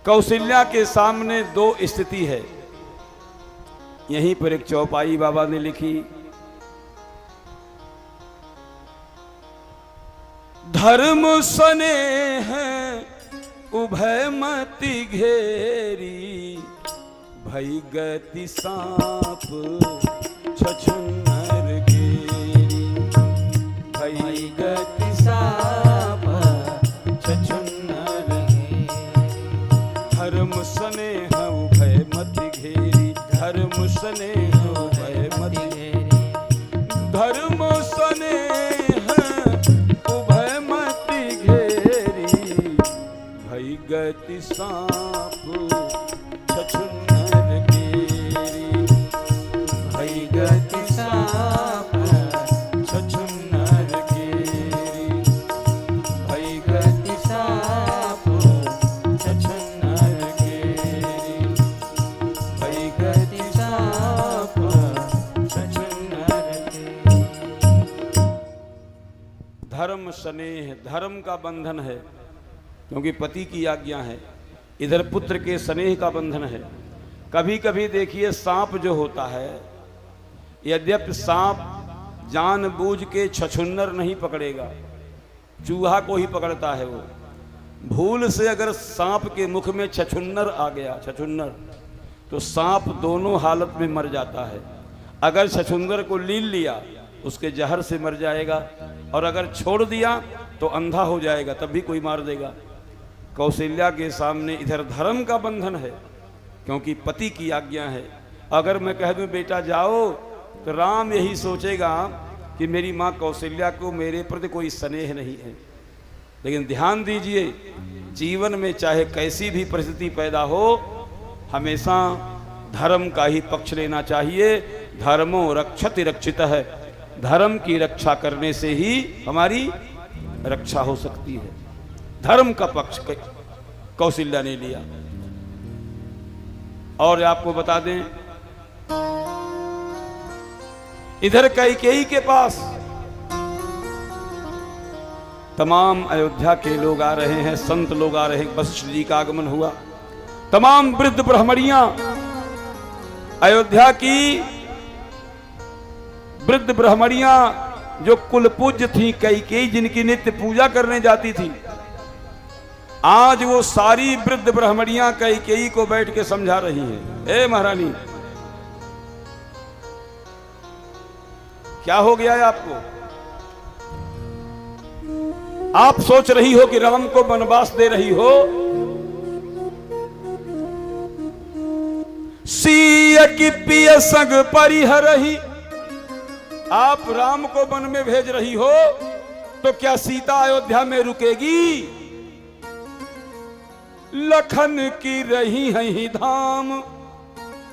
कौशल्या के सामने दो स्थिति है। यहीं पर एक चौपाई बाबा ने लिखी, धर्म स्नेह उभय मति घेरी, भई गति सांप छछुन्नर घेरी, भई गति सांप छछुन्नर घेरी, धर्म स्नेह उभय मति घेरी, धर्म स्नेह उभय मति घेरी, धर्म स्नेह उभय मति घेरी, भई गति सांप छछुन्नर घेरी, भई गति सांप छछुन्नर घेरी, भई गति सांप छछुन्नर घेरी, भई गति सांप छछुन्नर घेरी। धर्म स्नेह, धर्म का बंधन है क्योंकि पति की आज्ञा है, इधर पुत्र के स्नेह का बंधन है। कभी कभी देखिए सांप जो होता है, यद्यपि सांप जानबूझ के छछुन्नर नहीं पकड़ेगा, चूहा को ही पकड़ता है। वो भूल से अगर सांप के मुख में छछुन्नर आ गया, छछुन्नर, तो सांप दोनों हालत में मर जाता है। अगर छछुन्नर को लील लिया उसके जहर से मर जाएगा, और अगर छोड़ दिया तो अंधा हो जाएगा, तब भी कोई मार देगा। कौशल्या के सामने इधर धर्म का बंधन है क्योंकि पति की आज्ञा है। अगर मैं कह दूं बेटा जाओ, तो राम यही सोचेगा कि मेरी माँ कौशल्या को मेरे प्रति कोई स्नेह नहीं है। लेकिन ध्यान दीजिए, जीवन में चाहे कैसी भी परिस्थिति पैदा हो, हमेशा धर्म का ही पक्ष लेना चाहिए। धर्मो रक्षति रक्षितः है, धर्म की रक्षा करने से ही हमारी रक्षा हो सकती है। धर्म का पक्ष कौशल्या ने लिया। और आपको बता दें, इधर कैकेयी के पास तमाम अयोध्या के लोग आ रहे हैं, संत लोग आ रहे हैं। वशिष्ठ जी का आगमन हुआ, तमाम वृद्ध ब्राह्मणियां, अयोध्या की वृद्ध ब्राह्मणियां जो कुल पूज्य थी, कैकेयी जिनकी नित्य पूजा करने जाती थी, आज वो सारी वृद्ध ब्राह्मणियां कैकेयी को बैठ के समझा रही हैं, ए महारानी क्या हो गया है आपको? आप सोच रही हो कि राम को वनवास दे रही हो, सीय की पिय संग परिहरहि, आप राम को वन में भेज रही हो, तो क्या सीता अयोध्या में रुकेगी? लखन की रही है ही धाम,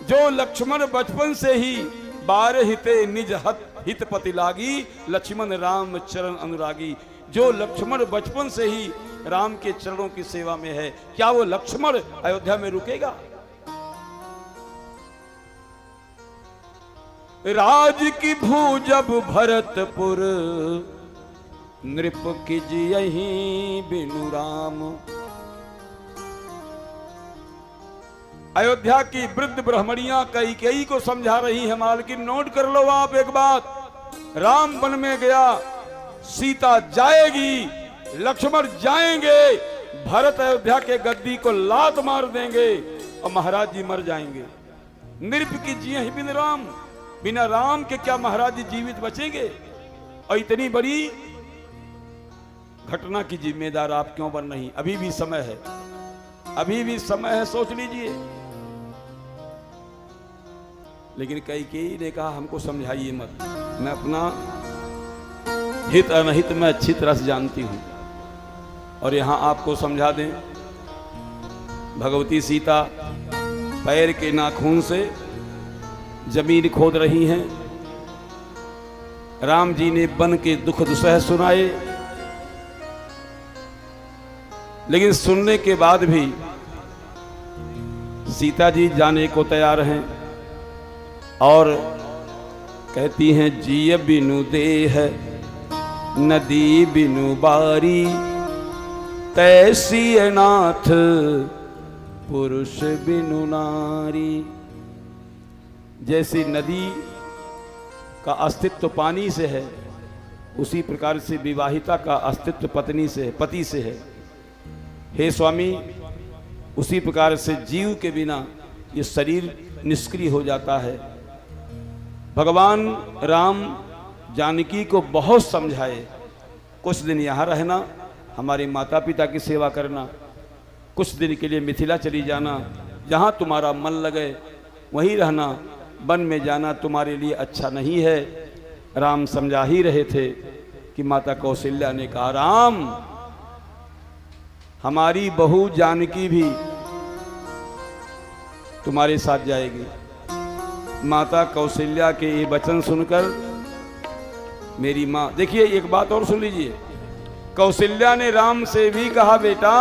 जो लक्ष्मण बचपन से ही बारह हिते निज हित पति लागी, लक्ष्मण राम चरण अनुरागी। जो लक्ष्मण बचपन से ही राम के चरणों की सेवा में है, क्या वो लक्ष्मण अयोध्या में रुकेगा? राज की भू जब भरतपुर, नृप की जियहि बिनु राम। अयोध्या की वृद्ध ब्राह्मणियां कैकेयी को समझा रही है, मालकिन नोट कर लो आप एक बात, राम वन में गया, सीता जाएगी, लक्ष्मण जाएंगे, भरत अयोध्या के गद्दी को लात मार देंगे और महाराज जी मर जाएंगे। नृप की जियहि बिन राम, बिना राम के क्या महाराज जी जीवित बचेंगे? और इतनी बड़ी घटना की जिम्मेदार आप क्यों बन रही? अभी भी समय है, अभी भी समय है, सोच लीजिए। लेकिन कैकेयी ने कहा हमको समझाइए मत, मैं अपना हित अनहित में अच्छी तरह से जानती हूं। और यहां आपको समझा दें, भगवती सीता पैर के नाखून से जमीन खोद रही हैं, राम जी ने वन के दुख दुसह सुनाए, लेकिन सुनने के बाद भी सीता जी जाने को तैयार हैं और कहती हैं, जिय बिनु देह नदी बिनु बारी, तैसी नाथ पुरुष बिनु नारी। जैसी नदी का अस्तित्व पानी से है, उसी प्रकार से विवाहिता का अस्तित्व पत्नी से, पति से है। हे स्वामी, उसी प्रकार से जीव के बिना ये शरीर निष्क्रिय हो जाता है। भगवान राम जानकी को बहुत समझाए, कुछ दिन यहाँ रहना, हमारे माता पिता की सेवा करना, कुछ दिन के लिए मिथिला चली जाना, जहाँ तुम्हारा मन लगे वहीं रहना, वन में जाना तुम्हारे लिए अच्छा नहीं है। राम समझा ही रहे थे कि माता कौशल्या ने कहा, राम हमारी बहू जानकी भी तुम्हारे साथ जाएगी। माता कौशल्या के ये वचन सुनकर मेरी माँ, देखिए एक बात और सुन लीजिए, कौशल्या ने राम से भी कहा, बेटा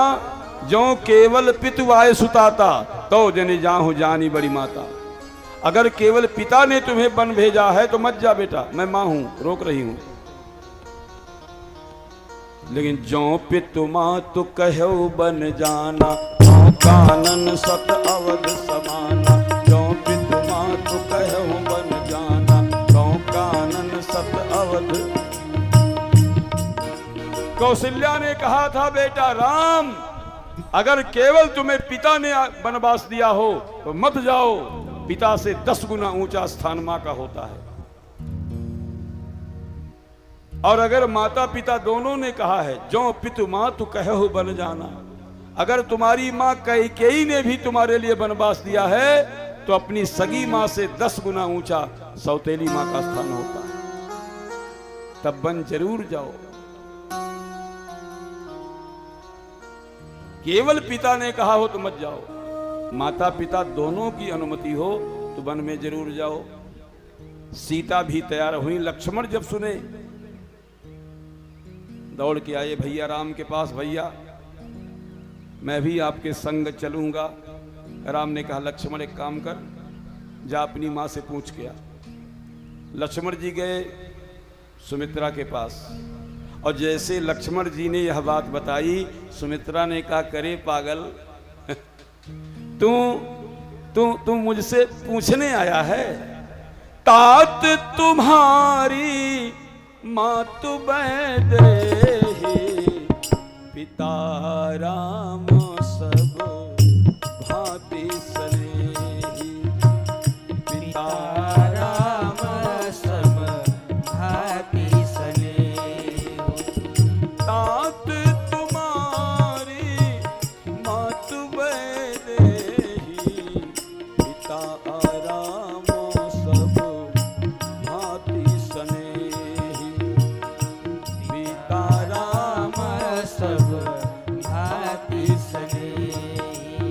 जो केवल पितु आए सुताता तो जने जाहु जानी बड़ी माता। अगर केवल पिता ने तुम्हें वन भेजा है तो मत जा बेटा, मैं मां हूं, रोक रही हूं। लेकिन जो पितु मां तु कहो बन जाना, कानन सत अवध समाना। जो पितु मां तु कहो बन जाना, कानन सत अवध। कौशल्या ने कहा था, बेटा राम अगर केवल तुम्हें पिता ने वनवास दिया हो तो मत जाओ, पिता से 10 गुना ऊंचा स्थान मां का होता है। और अगर माता पिता दोनों ने कहा है, जो पितु मां तु कहो बन जाना, अगर तुम्हारी मां कैकेयी ने भी तुम्हारे लिए वनवास दिया है तो अपनी सगी मां से 10 गुना ऊंचा सौतेली मां का स्थान होता है, तब वन जरूर जाओ। केवल पिता ने कहा हो तो मत जाओ, माता पिता दोनों की अनुमति हो तो वन में जरूर जाओ। सीता भी तैयार हुई। लक्ष्मण जब सुने दौड़ के आए भैया राम के पास, भैया मैं भी आपके संग चलूंगा। राम ने कहा, लक्ष्मण एक काम कर, जा अपनी मां से पूछ के आ। लक्ष्मण जी गए सुमित्रा के पास, और जैसे लक्ष्मण जी ने यह बात बताई, सुमित्रा ने कहा, करे पागल, तू मुझसे पूछने आया है? तात तुम्हारी मातु बैदेही, पिता राम सब भांति सनेही। पिता राम सब भांति सनेही। तात तुम्हारी मातु बैदेही, पिता राम सब भांति सनेही। पिता राम सब भांति सनेही।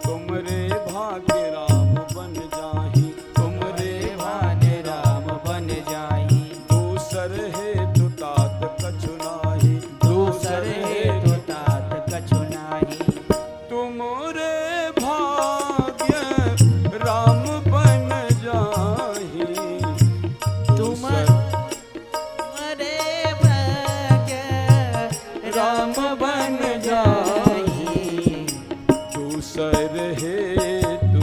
तुमरे भाग्य राम बन जाहि, तुमरे भाग्य राम बन जाहि। दूसर हेतु तात कछु नाहि, दूसर हेतु तात कछु नाहि। तुमरे भाग्य राम बन जाहि, तुमरे भाग्य राम बन जाहि। दूसर हेतु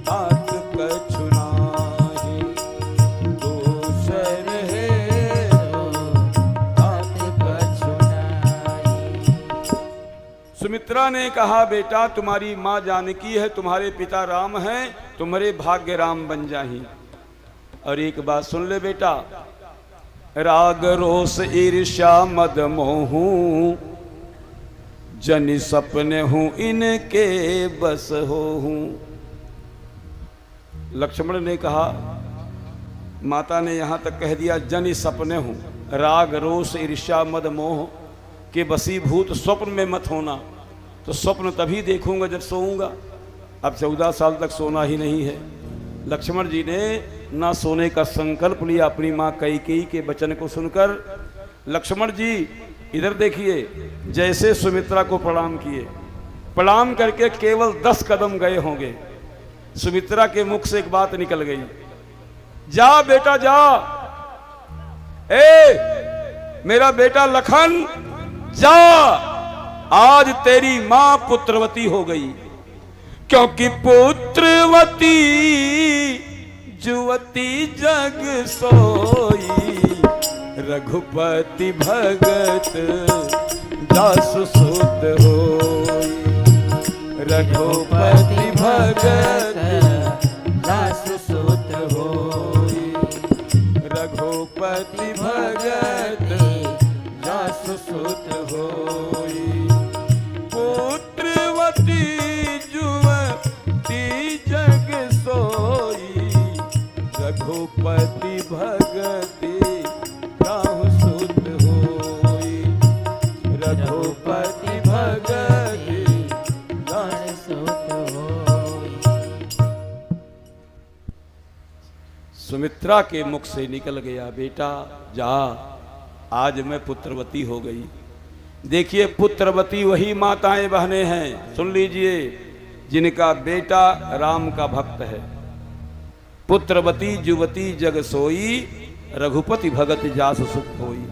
तात कछु नाहि, दूसर हेतु तात कछु नाहि। सुमित्रा ने कहा, बेटा तुम्हारी माँ जानकी है, तुम्हारे पिता राम हैं, तुम्हारे भाग्य राम बन जाही। और एक बात सुन ले बेटा, राग रोष ईर्ष्या मद मोहू, जनि सपने हूं इनके बस हो हूं। लक्ष्मण ने कहा, माता ने यहां तक कह दिया, जनि सपने हूं, राग रोष ईर्ष्या मद मोह के वशीभूत स्वप्न में मत होना। तो स्वप्न तभी देखूंगा जब सोऊंगा। अब 14 साल तक सोना ही नहीं है। लक्ष्मण जी ने ना सोने का संकल्प लिया अपनी माँ कैकेयी के वचन को सुनकर। लक्ष्मण जी इधर देखिए, जैसे सुमित्रा को प्रणाम किए, प्रणाम करके केवल 10 कदम गए होंगे, सुमित्रा के मुख से एक बात निकल गई, जा बेटा जा, मेरा बेटा लखन जा, आज तेरी मां पुत्रवती हो गई। क्योंकि पुत्रवती जुवती जग सोई, रघुपति भगत जासु सुत होई। रघुपति भगत जासु सुत होई। रघुपति भगत जासु सुत होई। पुत्रवती जुवती जग सोई, रघुपति भगति राहु सुत होई। रघुपति भगति राहु सुत होई। सुमित्रा के मुख से निकल गया, बेटा जा, आज मैं पुत्रवती हो गई। देखिए, पुत्रवती वही माताएं बहनें हैं, सुन लीजिए, जिनका बेटा राम का भक्त है। पुत्रवती जुवती जग सोई, रघुपति भगत जासु सुत होई।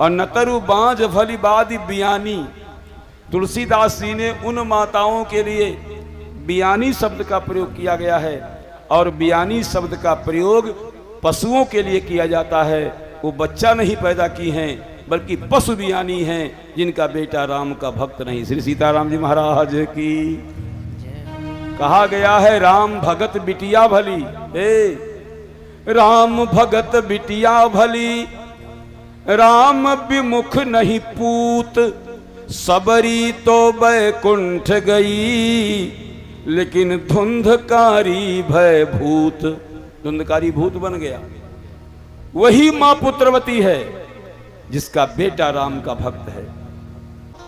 और नतरु बांझ भली बादी बियानी, तुलसीदास जी ने उन माताओं के लिए बियानी शब्द का प्रयोग किया गया है। और बियानी शब्द का प्रयोग पशुओं के लिए किया जाता है। वो बच्चा नहीं पैदा की हैं, बल्कि पशु बियानी हैं, जिनका बेटा राम का भक्त नहीं। श्री सीताराम जी महाराज की। कहा गया है, राम भगत बिटिया भली, राम भगत बिटिया भली, राम विमुख नहीं पूत, सबरी तो बैकुंठ गई, लेकिन धुंधकारी भय भूत। धुंधकारी भूत बन गया। वही मां पुत्रवती है जिसका बेटा राम का भक्त है।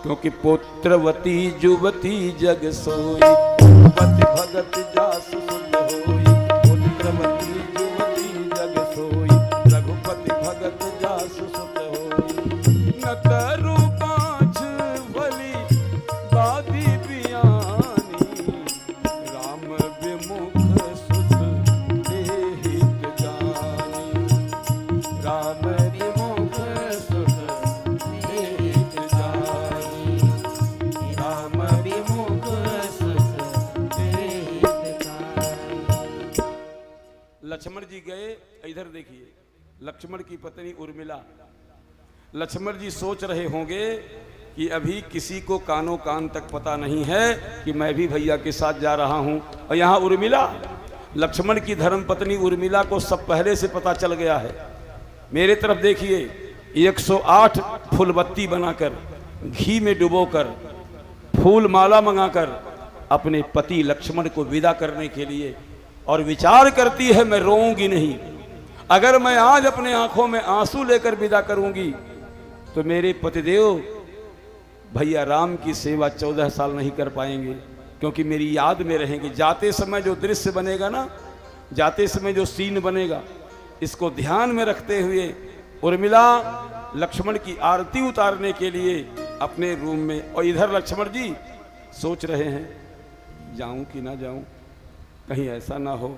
क्योंकि पुत्रवती जुवती जग सोई, रघुपति भगत जासु सुत होई। पुत्रवती जुवती जग सोई, रघुपति भगत जासु सुत होई। नतरु बांझ भली बादी बियानी, राम विमुख सुत देहित जानी। राम विमुख सुत देहित जानी। राम विमुख सुत देहित जानी। लक्ष्मण जी गए, इधर देखिए, लक्ष्मण की पत्नी उर्मिला। लक्ष्मण जी सोच रहे होंगे कि अभी किसी को कानों कान तक पता नहीं है कि मैं भी भैया के साथ जा रहा हूं। और यहां उर्मिला, लक्ष्मण की धर्म पत्नी उर्मिला को सब पहले से पता चल गया है। मेरे तरफ देखिए, 108 फूलबत्ती बनाकर, घी में डुबोकर, फूल माला मंगाकर अपने पति लक्ष्मण को विदा करने के लिए, और विचार करती है मैं रोऊंगी नहीं। अगर मैं आज अपने आंखों में आंसू लेकर विदा करूंगी तो मेरे पतिदेव भैया राम की सेवा 14 साल नहीं कर पाएंगे, क्योंकि मेरी याद में रहेंगे। जाते समय जो दृश्य बनेगा ना, जाते समय जो सीन बनेगा, इसको ध्यान में रखते हुए उर्मिला लक्ष्मण की आरती उतारने के लिए अपने रूम में, और इधर लक्ष्मण जी सोच रहे हैं जाऊं कि ना जाऊं, कहीं ऐसा ना हो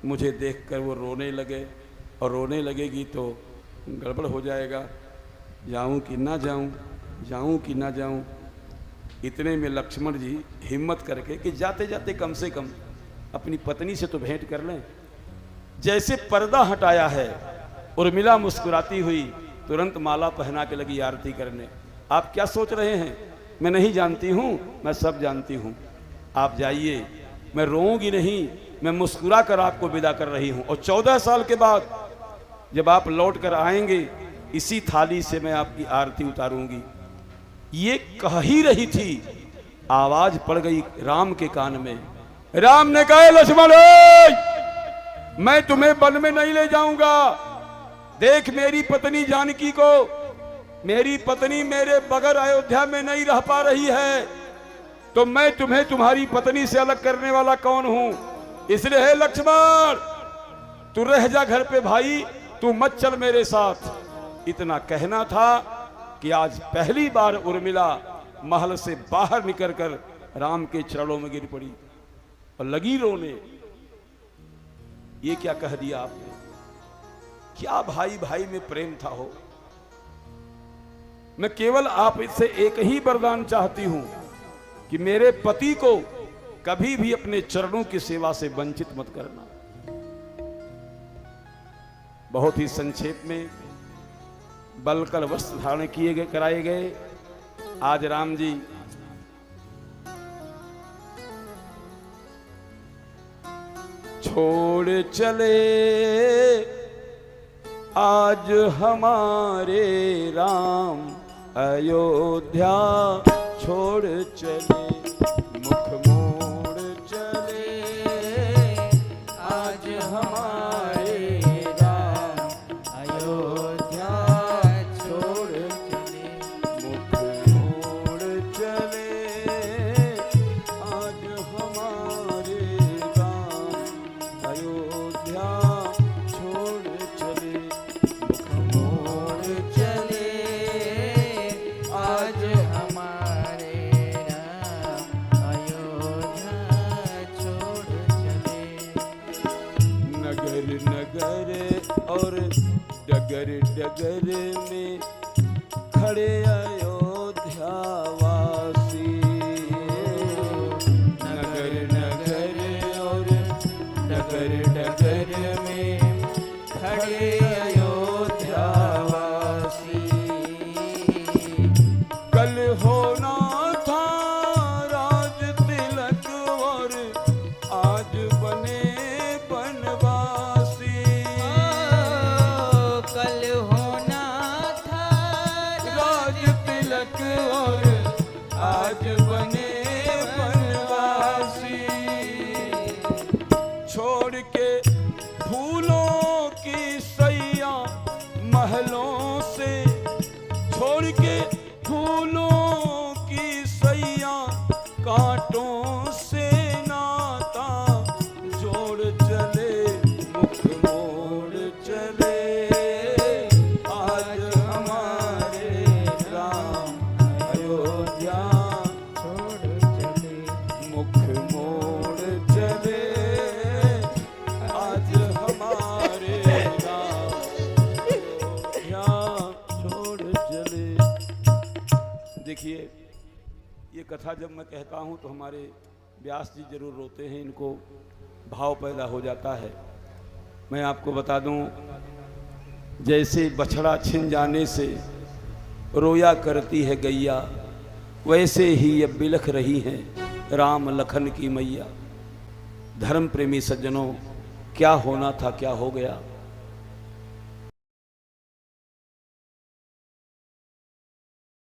मुझे देखकर वो रोने लगे, और रोने लगेगी तो गड़बड़ हो जाएगा। जाऊं कि ना जाऊं, जाऊं कि ना जाऊं। इतने में लक्ष्मण जी हिम्मत करके कि जाते जाते कम से कम अपनी पत्नी से तो भेंट कर लें। जैसे पर्दा हटाया है, उर्मिला मुस्कुराती हुई तुरंत माला पहना के लगी आरती करने। आप क्या सोच रहे हैं? मैं नहीं जानती हूं, मैं सब जानती हूं। आप जाइए, मैं रोऊंगी नहीं, मैं मुस्कुरा कर आपको विदा कर रही हूं। और 14 साल के बाद जब आप लौट कर आएंगे, इसी थाली से मैं आपकी आरती उतारूंगी। ये कह ही रही थी, आवाज पड़ गई राम के कान में। राम ने कहा, लक्ष्मण मैं तुम्हें वन में नहीं ले जाऊंगा। देख मेरी पत्नी जानकी को, मेरी पत्नी मेरे बगैर अयोध्या में नहीं रह पा रही है, तो मैं तुम्हें तुम्हारी पत्नी से अलग करने वाला कौन हूं? इसलिए है लक्ष्मण, तू रह जा घर पे भाई, तू मत चल मेरे साथ। इतना कहना था कि आज पहली बार उर्मिला महल से बाहर निकलकर राम के चरणों में गिर पड़ी और लगी रोने। ये क्या कह दिया आपने? क्या भाई भाई में प्रेम था हो? मैं केवल आप इससे एक ही वरदान चाहती हूं कि मेरे पति को कभी भी अपने चरणों की सेवा से वंचित मत करना। बहुत ही संक्षेप में बलकल वस्त्र धारण किए गए कराए गए। आज राम जी छोड़ चले आज हमारे राम अयोध्या छोड़ चले, मुख मोड़ चले आज हमारे राम अयोध्या छोड़ चले, मुख मोड़ चले आज हमारे राम अयोध्या छोड़ चले, मुख मोड़ चले आज हमारे राम अयोध्या छोड़ चले। नगर नगर और डगर डगर में खड़े अयोध्या वासी, नगर नगर और डगर डगर में खड़े अयोध्या वासी। कल होना था राज तिलक और आज बने बनवासी, कल होना था राज तिलक और आज बने बनवासी। छोड़ के फूलों की सैया महलों से, छोड़ के फूलों की सैया कांटों से नाता जोड़ चले, मुख मोड़ चले आज हमारे राम अयोध्या छोड़ चले, मुख मोड़ चले आज हमारे राम अयोध्या छोड़ चले। देखिए, ये कथा जब मैं कहता हूँ तो हमारे व्यास जी जरूर रोते हैं, इनको भाव पैदा हो जाता है। मैं आपको बता दूं, जैसे बछड़ा छिन जाने से रोया करती है गैया, वैसे ही ये बिलख रही हैं राम लखन की मैया। धर्म प्रेमी सज्जनों, क्या होना था क्या हो गया।